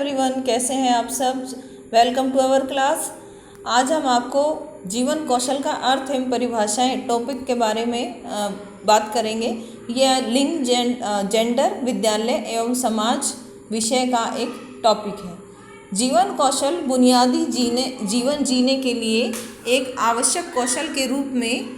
Everyone, कैसे हैं आप सब। Welcome to our class. आज हम आपको जीवन कौशल का अर्थ एवं परिभाषाएं टॉपिक के बारे में बात करेंगे। यह लिंग, जेंडर, विद्यालय एवं समाज विषय का एक टॉपिक है। जीवन कौशल बुनियादी जीवन जीने के लिए एक आवश्यक कौशल के रूप में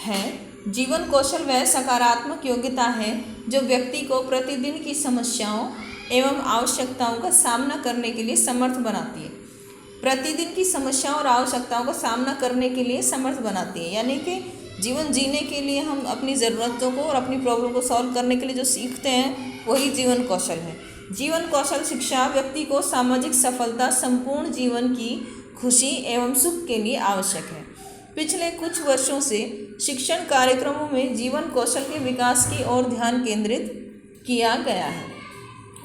है। जीवन कौशल वह सकारात्मक योग्यता है जो व्यक्ति को प्रतिदिन की समस्याओं एवं आवश्यकताओं का सामना करने के लिए समर्थ बनाती है। प्रतिदिन की समस्याओं और आवश्यकताओं का सामना करने के लिए समर्थ बनाती है, यानी कि जीवन जीने के लिए हम अपनी ज़रूरतों को और अपनी प्रॉब्लम को सॉल्व करने के लिए जो सीखते हैं वही जीवन कौशल है। जीवन कौशल शिक्षा व्यक्ति को सामाजिक सफलता, संपूर्ण जीवन की खुशी एवं सुख के लिए आवश्यक है। पिछले कुछ वर्षों से शिक्षण कार्यक्रमों में जीवन कौशल के विकास की ओर ध्यान केंद्रित किया गया है।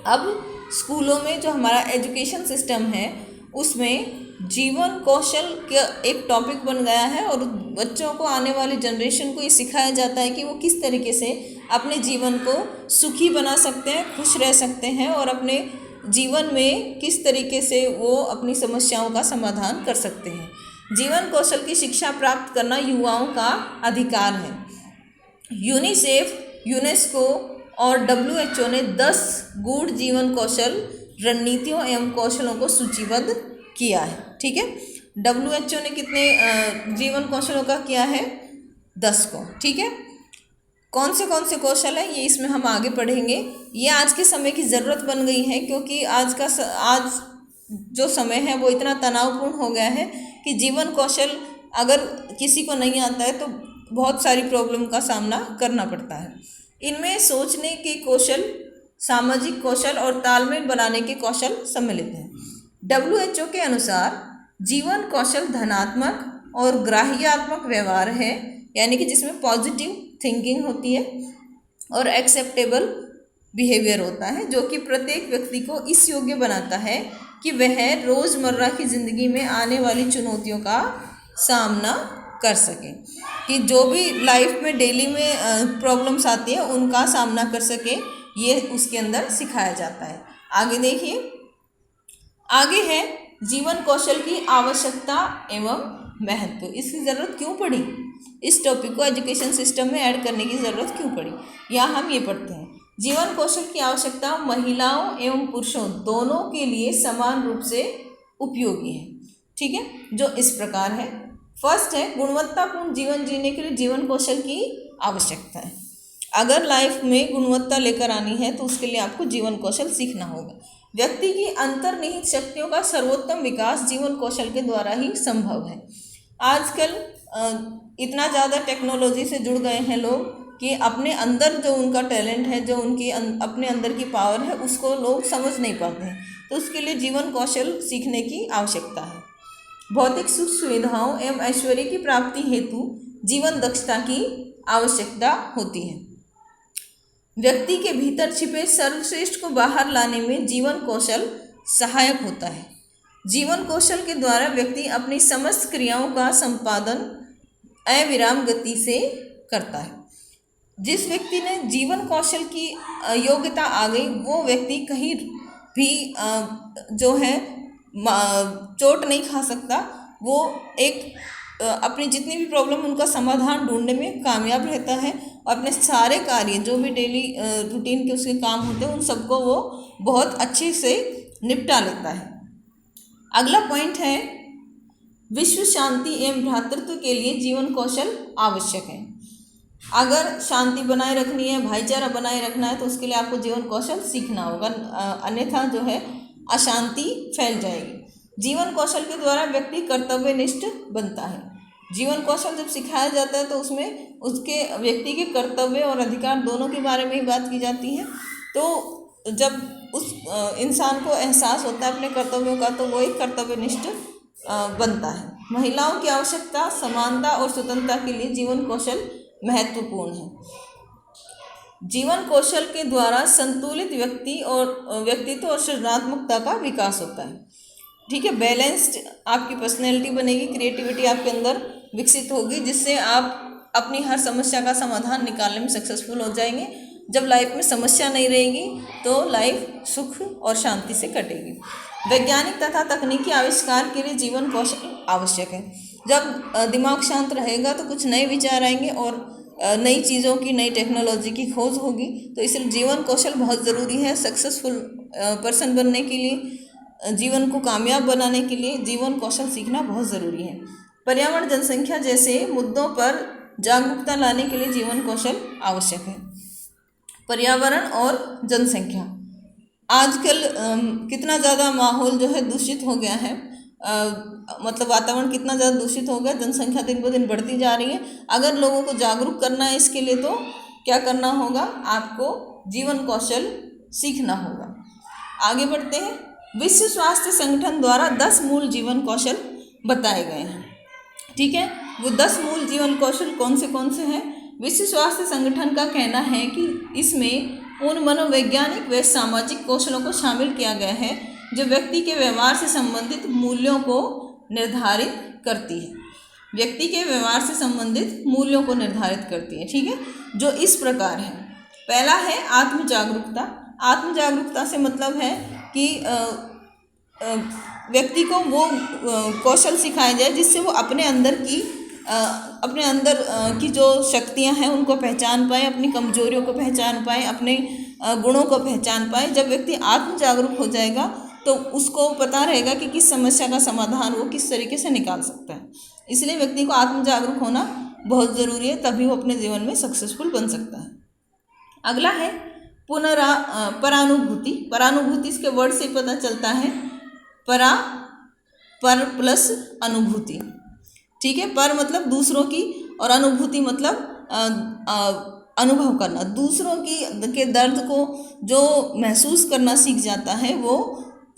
अब स्कूलों में जो हमारा एजुकेशन सिस्टम है उसमें जीवन कौशल का एक टॉपिक बन गया है और बच्चों को, आने वाली जनरेशन को ये सिखाया जाता है कि वो किस तरीके से अपने जीवन को सुखी बना सकते हैं, खुश रह सकते हैं और अपने जीवन में किस तरीके से वो अपनी समस्याओं का समाधान कर सकते हैं। जीवन कौशल की शिक्षा प्राप्त करना युवाओं का अधिकार है। यूनिसेफ, यूनेस्को और WHO ने 10 गूढ़ जीवन कौशल रणनीतियों एवं कौशलों को सूचीबद्ध किया है। ठीक है, WHO ने कितने जीवन कौशलों का किया है? 10 को। ठीक है, कौन से कौशल है ये इसमें हम आगे पढ़ेंगे। ये आज के समय की ज़रूरत बन गई है, क्योंकि आज जो समय है वो इतना तनावपूर्ण हो गया है कि जीवन कौशल अगर किसी को नहीं आता है तो बहुत सारी प्रॉब्लम का सामना करना पड़ता है। इनमें सोचने के कौशल, सामाजिक कौशल और तालमेल बनाने के कौशल सम्मिलित हैं। WHO के अनुसार जीवन कौशल धनात्मक और ग्राह्यात्मक व्यवहार है, यानी कि जिसमें पॉजिटिव थिंकिंग होती है और एक्सेप्टेबल बिहेवियर होता है, जो कि प्रत्येक व्यक्ति को इस योग्य बनाता है कि वह रोज़मर्रा की ज़िंदगी में आने वाली चुनौतियों का सामना कर सके, कि जो भी लाइफ में डेली में प्रॉब्लम्स आती है उनका सामना कर सके, ये उसके अंदर सिखाया जाता है। आगे देखिए, आगे है जीवन कौशल की आवश्यकता एवं महत्व। इसकी ज़रूरत क्यों पड़ी? इस टॉपिक को एजुकेशन सिस्टम में ऐड करने की ज़रूरत क्यों पड़ी? यहाँ हम ये पढ़ते हैं, जीवन कौशल की आवश्यकता महिलाओं एवं पुरुषों दोनों के लिए समान रूप से उपयोगी है। ठीक है, जो इस प्रकार है। फर्स्ट है, गुणवत्तापूर्ण जीवन जीने के लिए जीवन कौशल की आवश्यकता है। अगर लाइफ में गुणवत्ता लेकर आनी है तो उसके लिए आपको जीवन कौशल सीखना होगा। व्यक्ति की अंतर्निहित शक्तियों का सर्वोत्तम विकास जीवन कौशल के द्वारा ही संभव है। आजकल इतना ज़्यादा टेक्नोलॉजी से जुड़ गए हैं लोग कि अपने अंदर जो उनका टैलेंट है, जो उनकी अपने अंदर की पावर है, उसको लोग समझ नहीं पाते हैं, तो उसके लिए जीवन कौशल सीखने की आवश्यकता है। भौतिक सुख सुविधाओं एवं ऐश्वर्य की प्राप्ति हेतु जीवन दक्षता की आवश्यकता होती है। व्यक्ति के भीतर छिपे सर्वश्रेष्ठ को बाहर लाने में जीवन कौशल सहायक होता है। जीवन कौशल के द्वारा व्यक्ति अपनी समस्त क्रियाओं का संपादन अविराम गति से करता है। जिस व्यक्ति ने जीवन कौशल की योग्यता आ गई, वो व्यक्ति कहीं भी जो है चोट नहीं खा सकता। वो एक अपनी जितनी भी प्रॉब्लम, उनका समाधान ढूंढने में कामयाब रहता है और अपने सारे कार्य, जो भी डेली रूटीन के उसके काम होते हैं, उन सबको वो बहुत अच्छे से निपटा लेता है। अगला पॉइंट है, विश्व शांति एवं भ्रातृत्व के लिए जीवन कौशल आवश्यक है। अगर शांति बनाए रखनी है, भाईचारा बनाए रखना है, तो उसके लिए आपको जीवन कौशल सीखना होगा, अन्यथा जो है अशांति फैल जाएगी। जीवन कौशल के द्वारा व्यक्ति कर्तव्यनिष्ठ बनता है। जीवन कौशल जब सिखाया जाता है तो उसमें उसके व्यक्ति के कर्तव्य और अधिकार दोनों के बारे में ही बात की जाती है। तो जब उस इंसान को एहसास होता है अपने कर्तव्यों का, तो वो एक कर्तव्यनिष्ठ बनता है। महिलाओं की आवश्यकता, समानता और स्वतंत्रता के लिए जीवन कौशल महत्वपूर्ण है। जीवन कौशल के द्वारा संतुलित व्यक्तित्व और सृजनात्मकता का विकास होता है। ठीक है, बैलेंस्ड आपकी पर्सनैलिटी बनेगी, क्रिएटिविटी आपके अंदर विकसित होगी, जिससे आप अपनी हर समस्या का समाधान निकालने में सक्सेसफुल हो जाएंगे। जब लाइफ में समस्या नहीं रहेगी तो लाइफ सुख और शांति से कटेगी। वैज्ञानिक तथा तकनीकी आविष्कार के लिए जीवन कौशल आवश्यक है। जब दिमाग शांत रहेगा तो कुछ नए विचार आएंगे और नई चीज़ों की, नई टेक्नोलॉजी की खोज होगी। तो इसलिए जीवन कौशल बहुत ज़रूरी है। सक्सेसफुल पर्सन बनने के लिए, जीवन को कामयाब बनाने के लिए जीवन कौशल सीखना बहुत ज़रूरी है। पर्यावरण, जनसंख्या जैसे मुद्दों पर जागरूकता लाने के लिए जीवन कौशल आवश्यक है। पर्यावरण और जनसंख्या, आजकल कितना ज़्यादा माहौल जो है दूषित हो गया है, मतलब वातावरण कितना ज़्यादा दूषित हो गया, जनसंख्या दिन ब दिन बढ़ती जा रही है। अगर लोगों को जागरूक करना है इसके लिए तो क्या करना होगा, आपको जीवन कौशल सीखना होगा। आगे बढ़ते हैं। विश्व स्वास्थ्य संगठन द्वारा 10 मूल जीवन कौशल बताए गए हैं। ठीक है, वो 10 मूल जीवन कौशल कौन से हैं? विश्व स्वास्थ्य संगठन का कहना है कि इसमें उन मनोवैज्ञानिक व सामाजिक कौशलों को शामिल किया गया है जो व्यक्ति के व्यवहार से संबंधित मूल्यों को निर्धारित करती है। व्यक्ति के व्यवहार से संबंधित मूल्यों को निर्धारित करती है। ठीक है, जो इस प्रकार है। पहला है आत्म जागरूकता। आत्म जागरूकता से मतलब है कि व्यक्ति को वो कौशल सिखाया जाए जिससे वो अपने अंदर की जो शक्तियां हैं उनको पहचान पाए, अपनी कमजोरियों को पहचान पाए, अपने गुणों को पहचान पाए। जब व्यक्ति आत्म जागरूक हो जाएगा तो उसको पता रहेगा कि किस समस्या का समाधान वो किस तरीके से निकाल सकता है। इसलिए व्यक्ति को आत्म जागरूक होना बहुत ज़रूरी है, तभी वो अपने जीवन में सक्सेसफुल बन सकता है। अगला है परानुभूति। परानुभूति इसके वर्ड से पता चलता है, पर प्लस अनुभूति। ठीक है, पर मतलब दूसरों की और अनुभूति मतलब अनुभव करना। दूसरों के दर्द को जो महसूस करना सीख जाता है वो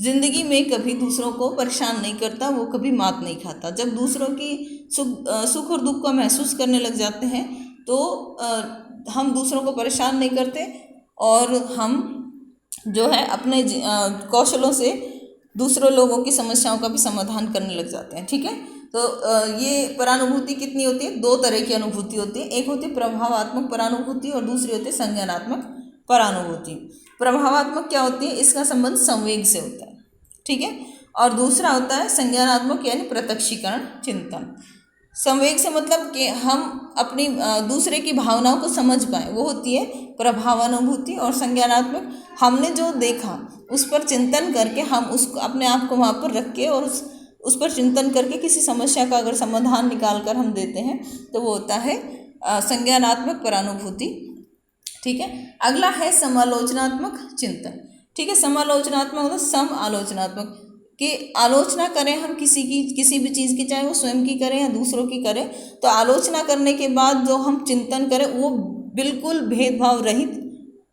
ज़िंदगी में कभी दूसरों को परेशान नहीं करता, वो कभी मात नहीं खाता। जब दूसरों की सुख और दुख को महसूस करने लग जाते हैं तो हम दूसरों को परेशान नहीं करते और हम जो है अपने कौशलों से दूसरों लोगों की समस्याओं का भी समाधान करने लग जाते हैं। ठीक है, तो ये परानुभूति कितनी होती है? 2 तरह की अनुभूति होती है। एक होती है प्रभावात्मक परानुभूति और दूसरी होती है संज्ञानात्मक परानुभूति। प्रभावात्मक क्या होती है? इसका संबंध संवेग से होता है। ठीक है, और दूसरा होता है संज्ञानात्मक यानी प्रत्यक्षीकरण चिंतन। संवेग से मतलब कि हम अपनी दूसरे की भावनाओं को समझ पाए, वो होती है प्रभावानुभूति। और संज्ञानात्मक, हमने जो देखा उस पर चिंतन करके हम उसको अपने आप को वहाँ पर रख के और उस पर चिंतन करके किसी समस्या का अगर समाधान निकाल कर हम देते हैं तो वो होता है संज्ञानात्मक परानुभूति। ठीक है, अगला है समालोचनात्मक चिंतन। ठीक है, समालोचनात्मक मतलब सम आलोचनात्मक, कि आलोचना करें हम किसी भी चीज़ की, चाहे वो स्वयं की करें या दूसरों की करें, तो आलोचना करने के बाद जो हम चिंतन करें वो बिल्कुल भेदभाव रहित,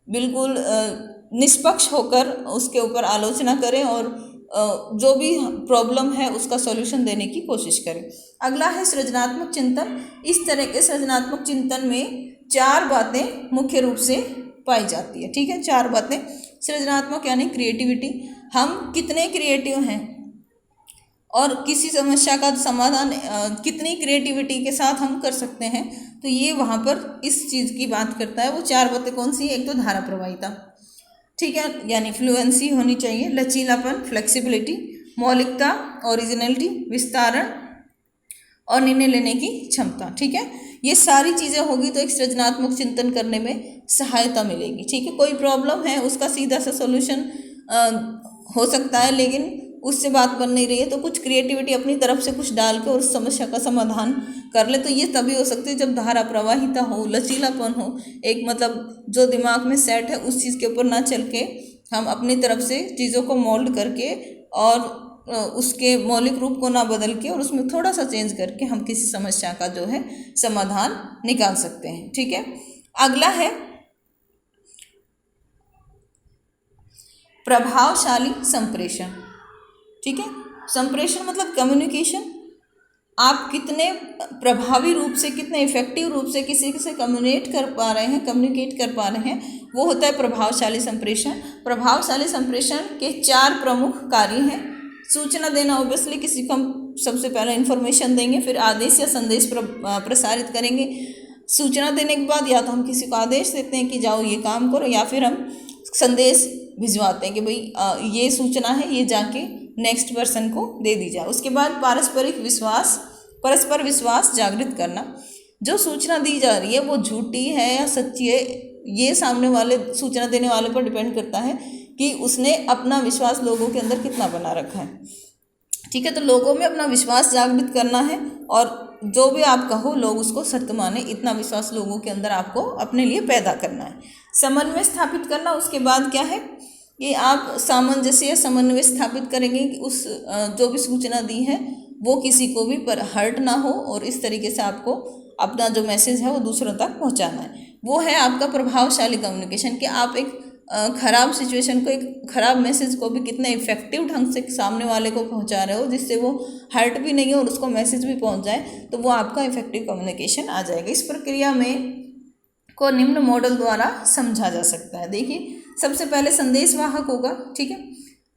बिल्कुल निष्पक्ष होकर उसके ऊपर आलोचना करें और जो भी प्रॉब्लम है उसका सॉल्यूशन देने की कोशिश करें। अगला है सृजनात्मक चिंतन। इस तरह के सृजनात्मक चिंतन में 4 बातें मुख्य रूप से पाई जाती है। ठीक है, 4 बातें। सृजनात्मक यानी क्रिएटिविटी, हम कितने क्रिएटिव हैं और किसी समस्या का समाधान कितनी क्रिएटिविटी के साथ हम कर सकते हैं, तो ये वहाँ पर इस चीज़ की बात करता है। वो 4 बातें कौन सी? एक तो धारा प्रवाहिता, ठीक है, यानी फ्लुएंसी होनी चाहिए, लचीलापन फ्लेक्सिबिलिटी, मौलिकता ओरिजिनलिटी, विस्तारण और निर्णय लेने की क्षमता। ठीक है, ये सारी चीज़ें होगी तो एक सृजनात्मक चिंतन करने में सहायता मिलेगी। ठीक है, कोई प्रॉब्लम है उसका सीधा सा सॉल्यूशन हो सकता है लेकिन उससे बात बन नहीं रही है तो कुछ क्रिएटिविटी अपनी तरफ से कुछ डाल के उस समस्या का समाधान कर ले, तो ये तभी हो सकती है जब धारा प्रवाहिता हो, लचीलापन हो, एक मतलब जो दिमाग में सेट है उस चीज़ के ऊपर ना चल के हम अपनी तरफ से चीज़ों को मोल्ड करके और उसके मौलिक रूप को ना बदल के और उसमें थोड़ा सा चेंज करके हम किसी समस्या का जो है समाधान निकाल सकते हैं। ठीक है, अगला है प्रभावशाली संप्रेषण। ठीक है, संप्रेषण मतलब कम्युनिकेशन। आप कितने प्रभावी रूप से, कितने इफेक्टिव रूप से किसी से कम्युनिकेट कर पा रहे हैं, वो होता है प्रभावशाली संप्रेषण। प्रभावशाली संप्रेषण के 4 प्रमुख कार्य हैं। सूचना देना, ऑब्वियसली किसी को हम सबसे पहले इन्फॉर्मेशन देंगे, फिर आदेश या संदेश प्रसारित करेंगे। सूचना देने के बाद या तो हम किसी को आदेश देते हैं कि जाओ ये काम करो, या फिर हम संदेश भिजवाते हैं कि भाई ये सूचना है, ये जाके नेक्स्ट पर्सन को दे दी जाए। उसके बाद परस्पर विश्वास जागृत करना। जो सूचना दी जा रही है वो झूठी है या सच्ची है, ये सामने वाले सूचना देने वाले पर डिपेंड करता है कि उसने अपना विश्वास लोगों के अंदर कितना बना रखा है। ठीक है, तो लोगों में अपना विश्वास जागृत करना है और जो भी आप कहो लोग उसको सत्य माने, इतना विश्वास लोगों के अंदर आपको अपने लिए पैदा करना है। समन्वय स्थापित करना, उसके बाद क्या है कि आप सामंजस्य या समन्वय स्थापित करेंगे कि उस जो भी सूचना दी है वो किसी को भी पर हर्ट ना हो, और इस तरीके से आपको अपना जो मैसेज है वो दूसरों तक पहुंचाना है। वो है आपका प्रभावशाली कम्युनिकेशन, कि आप एक खराब सिचुएशन को, एक खराब मैसेज को भी कितने इफेक्टिव ढंग से सामने वाले को पहुंचा रहे हो, जिससे वो हर्ट भी नहीं हो और उसको मैसेज भी पहुंच जाए, तो वो आपका इफेक्टिव कम्युनिकेशन आ जाएगा। इस प्रक्रिया में को निम्न मॉडल द्वारा समझा जा सकता है। देखिए, सबसे पहले संदेश वाहक होगा, ठीक है,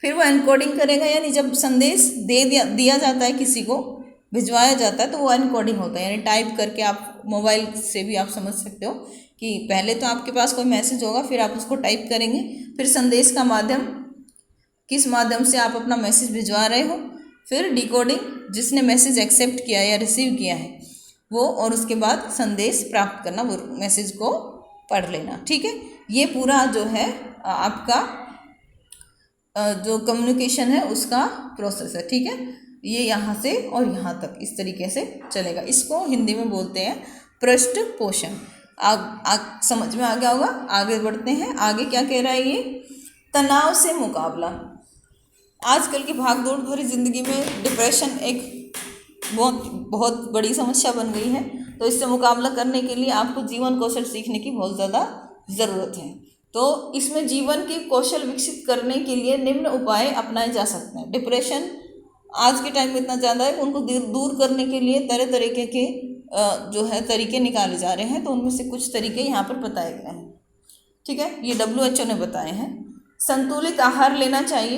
फिर वो एनकोडिंग करेगा, यानी जब संदेश दिया जाता है, किसी को भिजवाया जाता है, तो वो एनकोडिंग होता है, यानी टाइप करके आप मोबाइल से भी आप समझ सकते हो कि पहले तो आपके पास कोई मैसेज होगा, फिर आप उसको टाइप करेंगे, फिर संदेश का माध्यम, किस माध्यम से आप अपना मैसेज भिजवा रहे हो, फिर डिकोडिंग, जिसने मैसेज एक्सेप्ट किया या रिसीव किया है वो, और उसके बाद संदेश प्राप्त करना, वो मैसेज को पढ़ लेना। ठीक है, ये पूरा जो है आपका जो कम्युनिकेशन है उसका प्रोसेस है। ठीक है, ये यहाँ से और यहाँ तक इस तरीके से चलेगा। इसको हिंदी में बोलते हैं पृष्ठ पोषण। समझ में आ गया होगा। आगे बढ़ते हैं। आगे क्या कह रहा है ये, तनाव से मुकाबला। आजकल की भागदौड़ भरी जिंदगी में डिप्रेशन एक बहुत बड़ी समस्या बन गई है, तो इससे मुकाबला करने के लिए आपको जीवन कौशल सीखने की बहुत ज़्यादा ज़रूरत है। तो इसमें जीवन के कौशल विकसित करने के लिए निम्न उपाय अपनाए जा सकते हैं। डिप्रेशन आज के टाइम में इतना ज़्यादा है, उनको दूर करने के लिए तरह तरीके के जो है तरीके निकाले जा रहे हैं, तो उनमें से कुछ तरीके यहाँ पर बताए गए हैं। ठीक है, ये WHO ने बताए हैं। संतुलित आहार लेना चाहिए,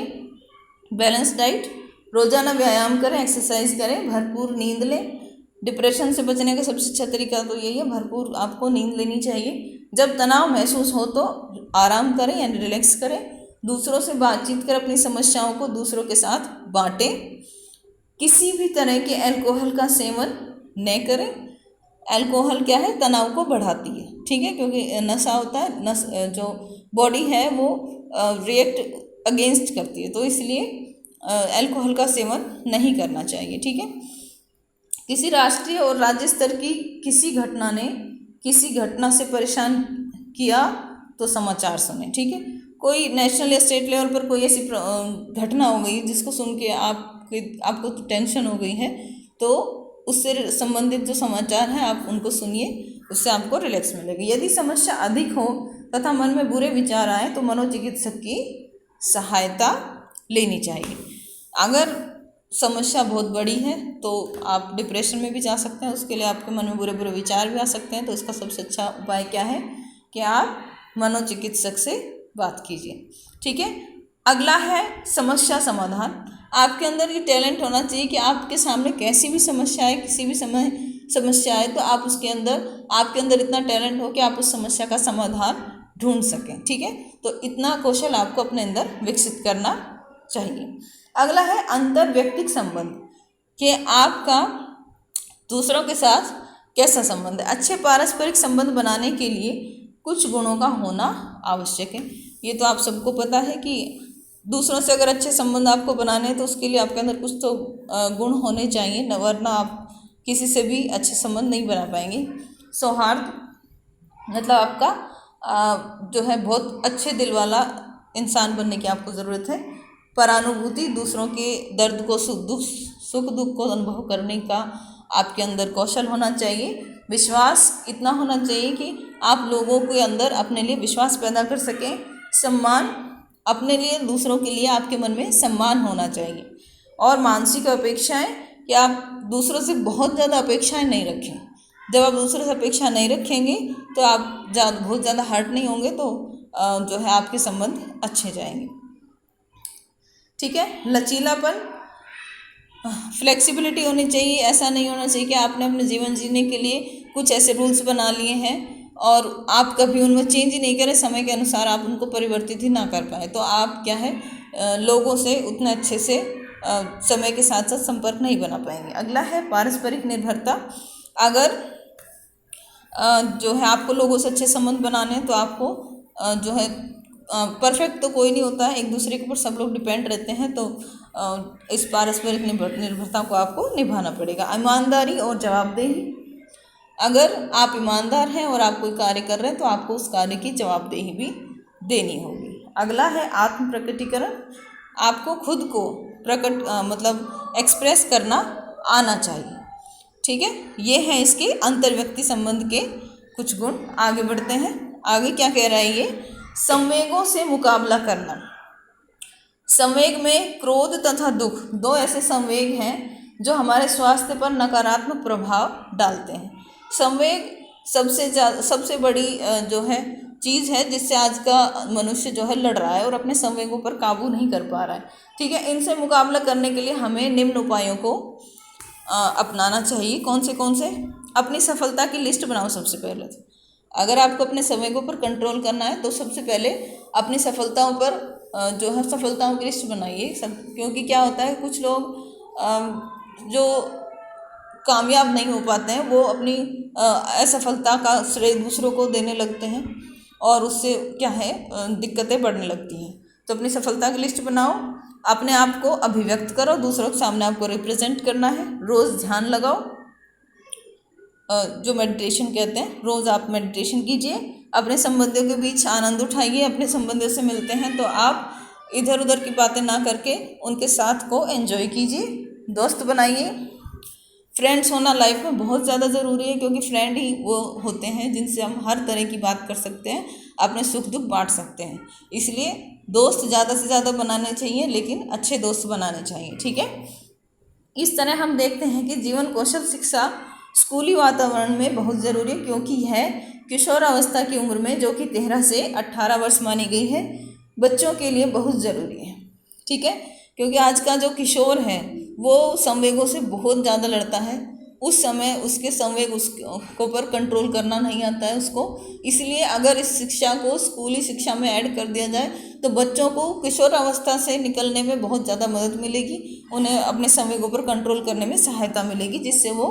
बैलेंस डाइट, रोज़ाना व्यायाम करें, एक्सरसाइज करें, भरपूर नींद लें। डिप्रेशन से बचने का सबसे अच्छा तरीका तो यही है, भरपूर आपको नींद लेनी चाहिए। जब तनाव महसूस हो तो आराम करें यानी रिलैक्स करें। दूसरों से बातचीत कर अपनी समस्याओं को दूसरों के साथ बांटें। किसी भी तरह के अल्कोहल का सेवन न करें। अल्कोहल क्या है, तनाव को बढ़ाती है। ठीक है, क्योंकि नशा होता है, जो बॉडी है वो रिएक्ट अगेंस्ट करती है, तो इसलिए अल्कोहल का सेवन नहीं करना चाहिए। ठीक है, किसी राष्ट्रीय और राज्य स्तर की किसी घटना से परेशान किया तो समाचार सुने। ठीक है, कोई नेशनल या स्टेट लेवल पर कोई ऐसी घटना हो गई जिसको सुन के आपको टेंशन हो गई है, तो उससे संबंधित जो समाचार हैं आप उनको सुनिए, उससे आपको रिलैक्स मिलेगी। यदि समस्या अधिक हो तथा मन में बुरे विचार आए तो मनोचिकित्सक की सहायता लेनी चाहिए। अगर समस्या बहुत बड़ी है तो आप डिप्रेशन में भी जा सकते हैं, उसके लिए आपके मन में बुरे बुरे विचार भी आ सकते हैं, तो इसका सबसे अच्छा उपाय क्या है कि आप मनोचिकित्सक से बात कीजिए। ठीक है, अगला है समस्या समाधान। आपके अंदर ये टैलेंट होना चाहिए कि आपके सामने कैसी भी समस्या है, किसी भी समय समस्या है, तो आपके अंदर इतना टैलेंट हो कि आप उस समस्या का समाधान ढूंढ सकें। ठीक है, तो इतना कौशल आपको अपने अंदर विकसित करना चाहिए। अगला है अंतर व्यक्तिक संबंध, कि आपका दूसरों के साथ कैसा संबंध है। अच्छे पारस्परिक संबंध बनाने के लिए कुछ गुणों का होना आवश्यक है। ये तो आप सबको पता है कि दूसरों से अगर अच्छे संबंध आपको बनाने हैं तो उसके लिए आपके अंदर कुछ तो गुण होने चाहिए, वरना आप किसी से भी अच्छे संबंध नहीं बना पाएंगे। सौहार्द, मतलब आपका जो है बहुत अच्छे दिल वाला इंसान बनने की आपको ज़रूरत है। परानुभूति, दूसरों के दर्द को सुख दुख को अनुभव करने का आपके अंदर कौशल होना चाहिए। विश्वास इतना होना चाहिए कि आप लोगों के अंदर अपने लिए विश्वास पैदा कर सकें। सम्मान, अपने लिए दूसरों के लिए आपके मन में सम्मान होना चाहिए। और मानसिक अपेक्षाएं, कि आप दूसरों से बहुत ज़्यादा अपेक्षाएं नहीं रखें। जब आप दूसरों से अपेक्षा नहीं रखेंगे तो आप बहुत ज़्यादा हर्ट नहीं होंगे, तो जो है आपके संबंध अच्छे जाएंगे। ठीक है, लचीलापन, फ्लेक्सिबिलिटी होनी चाहिए। ऐसा नहीं होना चाहिए कि आपने अपने जीवन जीने के लिए कुछ ऐसे रूल्स बना लिए हैं और आप कभी उनमें चेंज ही नहीं करें, समय के अनुसार आप उनको परिवर्तित ही ना कर पाए, तो आप क्या है लोगों से उतने अच्छे से समय के साथ साथ संपर्क नहीं बना पाएंगे। अगला है पारस्परिक निर्भरता। अगर जो है आपको लोगों से अच्छे संबंध बनाने हैं तो आपको जो है परफेक्ट तो कोई नहीं होता है, एक दूसरे के ऊपर सब लोग डिपेंड रहते हैं, तो इस पारस्परिक निर्भरता को आपको निभाना पड़ेगा। ईमानदारी और जवाबदेही। अगर आप ईमानदार हैं और आप कोई कार्य कर रहे हैं तो आपको उस कार्य की जवाबदेही भी देनी होगी। अगला है आत्म प्रकटीकरण। आपको खुद को मतलब एक्सप्रेस करना आना चाहिए। ठीक है, ये है इसके अंतर्व्यक्ति संबंध के कुछ गुण। आगे बढ़ते हैं। आगे क्या कह रहा है ये, संवेगों से मुकाबला करना। संवेग में क्रोध तथा दुख, दो ऐसे संवेग हैं जो हमारे स्वास्थ्य पर नकारात्मक प्रभाव डालते हैं। संवेग सबसे बड़ी जो है चीज़ है जिससे आज का मनुष्य जो है लड़ रहा है और अपने संवेगों पर काबू नहीं कर पा रहा है। ठीक है, इनसे मुकाबला करने के लिए हमें निम्न उपायों को अपनाना चाहिए। कौन से? अपनी सफलता की लिस्ट बनाओ सबसे पहले। अगर आपको अपने संवेगों पर कंट्रोल करना है तो सबसे पहले अपनी सफलताओं पर जो है सफलताओं की लिस्ट बनाइए सब, क्योंकि क्या होता है कुछ लोग जो कामयाब नहीं हो पाते हैं वो अपनी असफलता का श्रेय दूसरों को देने लगते हैं और उससे क्या है दिक्कतें बढ़ने लगती हैं। तो अपनी सफलता की लिस्ट बनाओ, अपने आप को अभिव्यक्त करो, दूसरों के सामने आपको रिप्रेजेंट करना है। रोज़ ध्यान लगाओ, जो मेडिटेशन कहते हैं, रोज़ आप मेडिटेशन कीजिए। अपने संबंधियों के बीच आनंद उठाइए। अपने संबंधियों से मिलते हैं तो आप इधर उधर की बातें ना करके उनके साथ को एंजॉय कीजिए, दोस्त बनाइए। फ्रेंड्स होना लाइफ में बहुत ज़्यादा ज़रूरी है, क्योंकि फ्रेंड ही वो होते हैं जिनसे हम हर तरह की बात कर सकते हैं, अपने सुख दुख बांट सकते हैं। इसलिए दोस्त ज़्यादा से ज़्यादा बनाने चाहिए, लेकिन अच्छे दोस्त बनाने चाहिए। ठीक है, इस तरह हम देखते हैं कि जीवन कौशल शिक्षा स्कूली वातावरण में बहुत ज़रूरी है, क्योंकि यह किशोरावस्था की उम्र में, जो कि 13 से 18 वर्ष मानी गई है, बच्चों के लिए बहुत ज़रूरी है। ठीक है, क्योंकि आज का जो किशोर है वो संवेगों से बहुत ज़्यादा लड़ता है। उस समय उसके संवेग उसको पर कंट्रोल करना नहीं आता है उसको। इसलिए अगर इस शिक्षा को स्कूली शिक्षा में ऐड कर दिया जाए तो बच्चों को किशोरावस्था से निकलने में बहुत ज़्यादा मदद मिलेगी, उन्हें अपने संवेगों पर कंट्रोल करने में सहायता मिलेगी, जिससे वो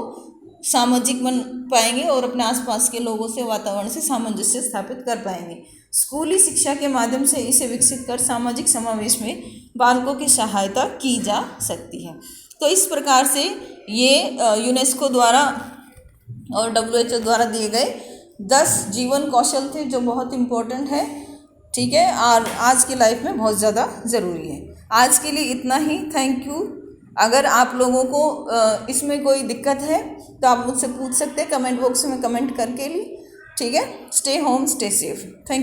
सामाजिक बन पाएंगे और अपने आसपास के लोगों से, वातावरण से सामंजस्य स्थापित कर पाएंगे। स्कूली शिक्षा के माध्यम से इसे विकसित कर सामाजिक समावेश में बालकों की सहायता की जा सकती है। तो इस प्रकार से ये यूनेस्को द्वारा और WHO द्वारा दिए गए 10 जीवन कौशल थे जो बहुत इम्पोर्टेंट है। ठीक है, और आज की लाइफ में बहुत ज़्यादा ज़रूरी है। आज के लिए इतना ही। Thank you. अगर आप लोगों को इसमें कोई दिक्कत है तो आप मुझसे पूछ सकते हैं कमेंट बॉक्स में कमेंट करके लिए। ठीक है, stay home, stay safe. Thank